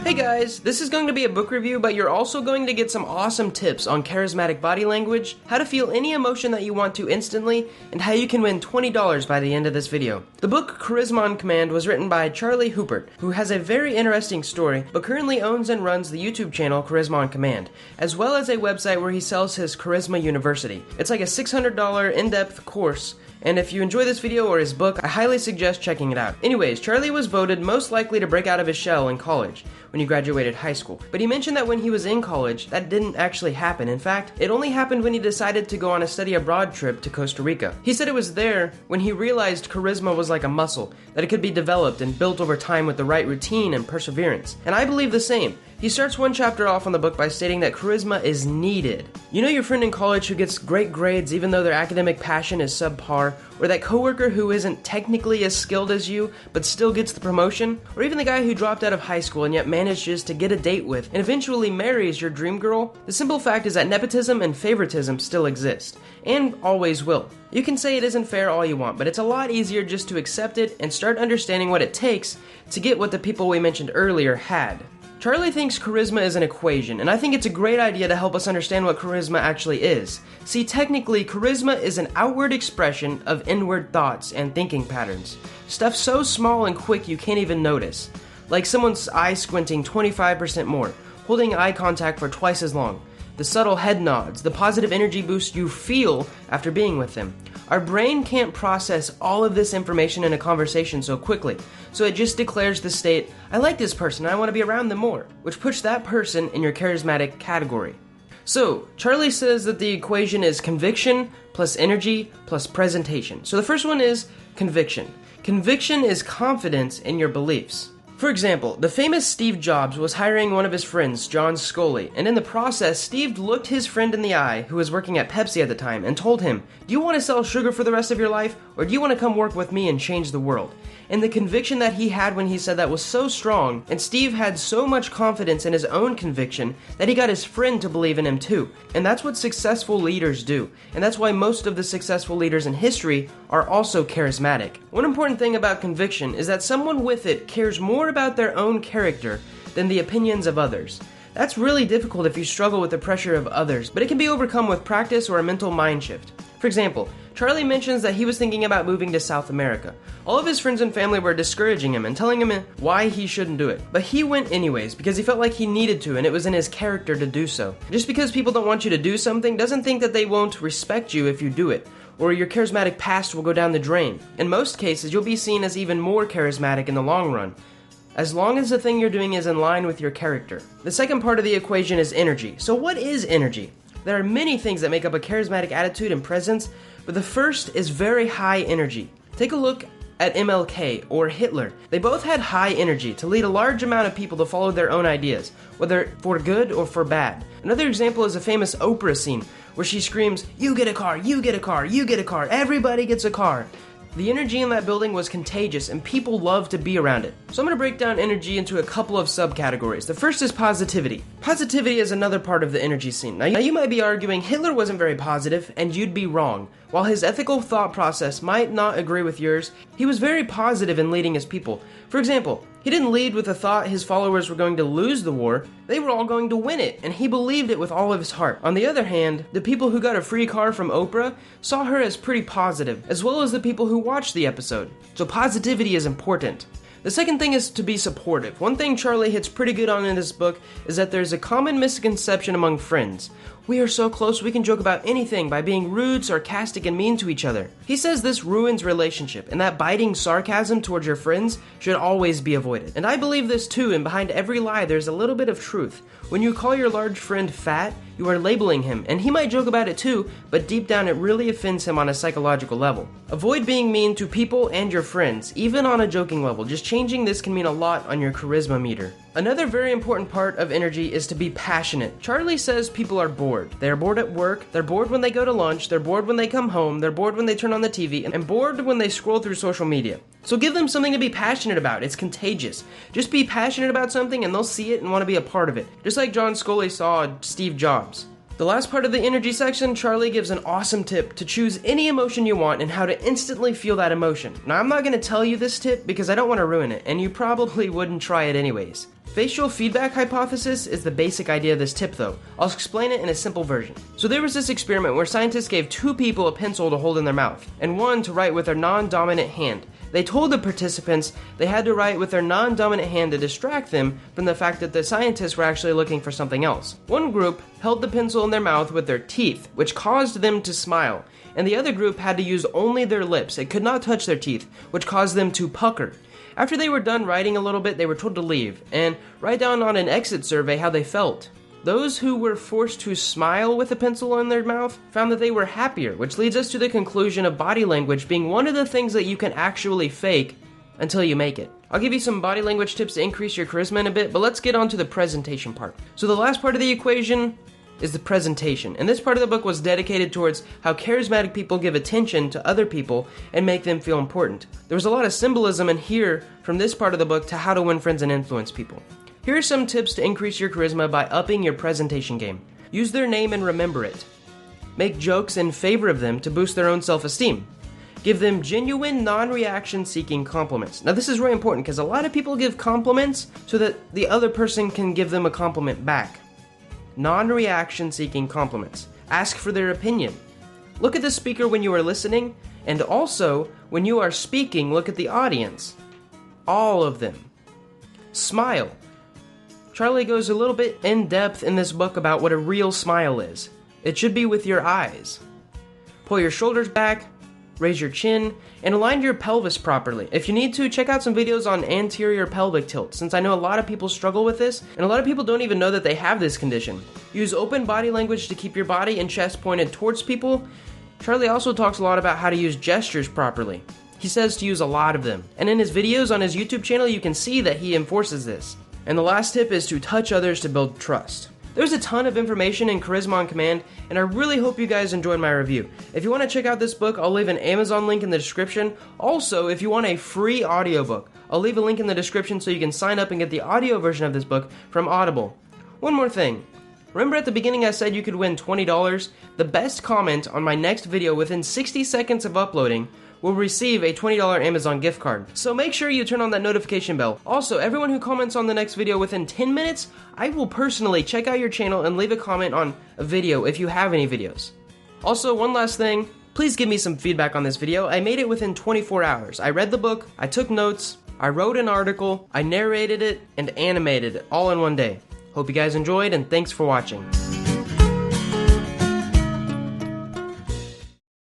Hey guys, this is going to be a book review, but you're also going to get some awesome tips on charismatic body language, how to feel any emotion that you want to instantly, and how you can win $20 by the end of this video. The book Charisma on Command was written by Charlie Houpert, who has a very interesting story, but currently owns and runs the YouTube channel Charisma on Command, as well as a website where he sells his Charisma University. It's like a $600 in-depth course, and if you enjoy this video or his book, I highly suggest checking it out. Anyways, Charlie was voted most likely to break out of his shell in college, when he graduated high school. But he mentioned that when he was in college, that didn't actually happen. In fact, it only happened when he decided to go on a study abroad trip to Costa Rica. He said it was there when he realized charisma was like a muscle, that it could be developed and built over time with the right routine and perseverance. And I believe the same. He starts one chapter off on the book by stating that charisma is needed. You know your friend in college who gets great grades even though their academic passion is subpar, or that coworker who isn't technically as skilled as you but still gets the promotion, or even the guy who dropped out of high school and yet manages to get a date with and eventually marries your dream girl? The simple fact is that nepotism and favoritism still exist, and always will. You can say it isn't fair all you want, but it's a lot easier just to accept it and start understanding what it takes to get what the people we mentioned earlier had. Charlie thinks charisma is an equation, and I think it's a great idea to help us understand what charisma actually is. See, technically, charisma is an outward expression of inward thoughts and thinking patterns. Stuff so small and quick you can't even notice. Like someone's eye squinting 25% more, holding eye contact for twice as long, the subtle head nods, the positive energy boost you feel after being with them. Our brain can't process all of this information in a conversation so quickly, so it just declares the state, I like this person, I want to be around them more, which puts that person in your charismatic category. So, Charlie says that the equation is conviction plus energy plus presentation. So the first one is conviction. Conviction is confidence in your beliefs. For example, the famous Steve Jobs was hiring one of his friends, John Scully, and in the process, Steve looked his friend in the eye, who was working at Pepsi at the time, and told him, do you want to sell sugar for the rest of your life, or do you want to come work with me and change the world? And the conviction that he had when he said that was so strong, and Steve had so much confidence in his own conviction, that he got his friend to believe in him too. And that's what successful leaders do, and that's why most of the successful leaders in history are also charismatic. One important thing about conviction is that someone with it cares more about their own character than the opinions of others. That's really difficult if you struggle with the pressure of others, but it can be overcome with practice or a mental mind shift. For example, Charlie mentions that he was thinking about moving to South America. All of his friends and family were discouraging him and telling him why he shouldn't do it. But he went anyways because he felt like he needed to and it was in his character to do so. Just because people don't want you to do something doesn't think that they won't respect you if you do it, or your charismatic past will go down the drain. In most cases, you'll be seen as even more charismatic in the long run, as long as the thing you're doing is in line with your character. The second part of the equation is energy. So what is energy? There are many things that make up a charismatic attitude and presence, but the first is very high energy. Take a look at MLK or Hitler. They both had high energy to lead a large amount of people to follow their own ideas, whether for good or for bad. Another example is a famous Oprah scene where she screams, you get a car, you get a car, you get a car, everybody gets a car. The energy in that building was contagious and people loved to be around it. So I'm going to break down energy into a couple of subcategories. The first is positivity. Positivity is another part of the energy scene. Now you might be arguing Hitler wasn't very positive, and you'd be wrong. While his ethical thought process might not agree with yours, he was very positive in leading his people. For example, he didn't lead with the thought his followers were going to lose the war, they were all going to win it, and he believed it with all of his heart. On the other hand, the people who got a free car from Oprah saw her as pretty positive, as well as the people who watched the episode. So positivity is important. The second thing is to be supportive. One thing Charlie hits pretty good on in this book is that there's a common misconception among friends. We are so close we can joke about anything by being rude, sarcastic, and mean to each other. He says this ruins relationship, and that biting sarcasm towards your friends should always be avoided. And I believe this too, and behind every lie there's a little bit of truth. When you call your large friend fat, you are labeling him, and he might joke about it too, but deep down it really offends him on a psychological level. Avoid being mean to people and your friends, even on a joking level. Just changing this can mean a lot on your charisma meter. Another very important part of energy is to be passionate. Charlie says people are bored. They are bored at work, they're bored when they go to lunch, they're bored when they come home, they're bored when they turn on the TV, and bored when they scroll through social media. So give them something to be passionate about. It's contagious. Just be passionate about something and they'll see it and want to be a part of it. Just like John Scully saw Steve Jobs. The last part of the energy section, Charlie gives an awesome tip to choose any emotion you want and how to instantly feel that emotion. Now, I'm not going to tell you this tip because I don't want to ruin it, and you probably wouldn't try it anyways. Facial feedback hypothesis is the basic idea of this tip though. I'll explain it in a simple version. So there was this experiment where scientists gave 2 people a pencil to hold in their mouth, and one to write with their non-dominant hand. They told the participants they had to write with their non-dominant hand to distract them from the fact that the scientists were actually looking for something else. One group held the pencil in their mouth with their teeth, which caused them to smile, and the other group had to use only their lips. It could not touch their teeth, which caused them to pucker. After they were done writing a little bit, they were told to leave and write down on an exit survey how they felt. Those who were forced to smile with a pencil in their mouth found that they were happier, which leads us to the conclusion of body language being one of the things that you can actually fake until you make it. I'll give you some body language tips to increase your charisma in a bit, but let's get on to the presentation part. So the last part of the equation is the presentation, and this part of the book was dedicated towards how charismatic people give attention to other people and make them feel important. There was a lot of symbolism in here from this part of the book to how to win friends and influence people. Here are some tips to increase your charisma by upping your presentation game. Use their name and remember it. Make jokes in favor of them to boost their own self-esteem. Give them genuine, non-reaction seeking compliments. Now this is really important because a lot of people give compliments so that the other person can give them a compliment back. Non-reaction seeking compliments. Ask for their opinion. Look at the speaker when you are listening, and also when you are speaking, look at the audience. All of them. Smile. Charlie goes a little bit in depth in this book about what a real smile is. It should be with your eyes. Pull your shoulders back, raise your chin, and align your pelvis properly. If you need to, check out some videos on anterior pelvic tilt, since I know a lot of people struggle with this, and a lot of people don't even know that they have this condition. Use open body language to keep your body and chest pointed towards people. Charlie also talks a lot about how to use gestures properly. He says to use a lot of them, and in his videos on his YouTube channel you can see that he enforces this. And the last tip is to touch others to build trust. There's a ton of information in Charisma on Command, and I really hope you guys enjoyed my review. If you want to check out this book, I'll leave an Amazon link in the description. Also, if you want a free audiobook, I'll leave a link in the description so you can sign up and get the audio version of this book from Audible. One more thing. Remember at the beginning I said you could win $20? The best comment on my next video within 60 seconds of uploading will receive a $20 Amazon gift card. So make sure you turn on that notification bell. Also, everyone who comments on the next video within 10 minutes, I will personally check out your channel and leave a comment on a video if you have any videos. Also, one last thing, please give me some feedback on this video. I made it within 24 hours. I read the book, I took notes, I wrote an article, I narrated it, and animated it all in one day. Hope you guys enjoyed, and thanks for watching.